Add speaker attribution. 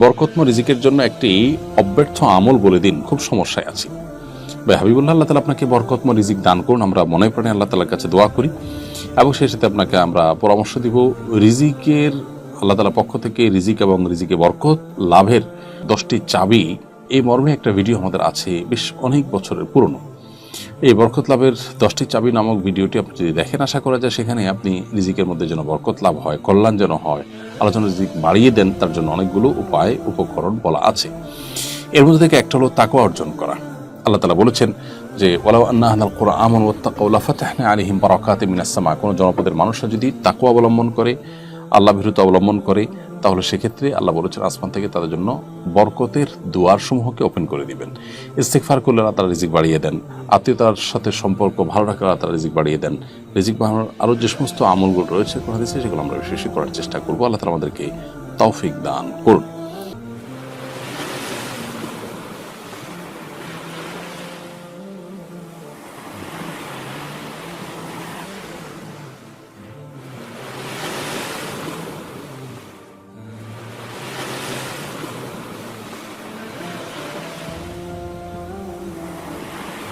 Speaker 1: বরকতময় রিজিকের জন্য একটি অব্যর্থ আমল বলে দিন, খুব সমস্যায় আছি। ভাই হাবিবুল্লাহ, আল্লাহ তাআলা আপনাকে বরকতময় রিজিক দান করুন, আমরা মনে প্রাণে আল্লাহ তাআলার কাছে দোয়া করি এবং সেই সাথে আপনাকে আমরা পরামর্শ দিব রিজিকের আল্লাহ তাআলার পক্ষ থেকে রিজিক এবং রিজিকে বরকত লাভের 10টি চাবি, এই মর্মে একটা ভিডিও আমাদের আছে, বেশ অনেক বছরের পুরনো। এই বরকত লাভের 10টি চাবি নামক ভিডিওটি আপনি যদি দেখেন, আশা করা যায় সেখানে আপনি রিজিকের মধ্যে যেন বরকত লাভ হয়, কল্যাণ যেন হয়, আল্লাহ যেন রিজিক বাড়িয়ে দেন, তার জন্য অনেকগুলো উপায় উপকরণ বলা আছে। এর মধ্যে থেকে একটা হলো তাকওয়া অর্জন করা। আল্লাহ তাআলা বলেছেন যে ওয়ালাউ আন্না আহলাল কুরআন আমানু ওয়াত্তাকাউ লাফাতাহনা আলাইহিম বারাকাতিম মিনাস সামা। কোনো জনপদের মানুষরা যদি তাকওয়া অবলম্বন করে, আল্লাহ ভীরুতা অবলম্বন করে, তাহলে সেক্ষেত্রে আল্লাহ বলেছেন আসমান থেকে তাদের জন্য বরকতের দুয়ারসমূহকে ওপেন করে দিবেন। ইস্তিগফার করলে আল্লাহ তাআলা রিজিক বাড়িয়ে দেন, আত্মীয়তার সাথে সম্পর্ক ভালো রাখলে আল্লাহ তাআলা রিজিক বাড়িয়ে দেন। রিজিক বাড়ানোর আরও যে সমস্ত আমলগুলো রয়েছে হাদিসে, সেগুলো আমরা বেশি বেশি করার চেষ্টা করবো। আল্লাহ তাআলা আমাদেরকে তৌফিক দান করুন।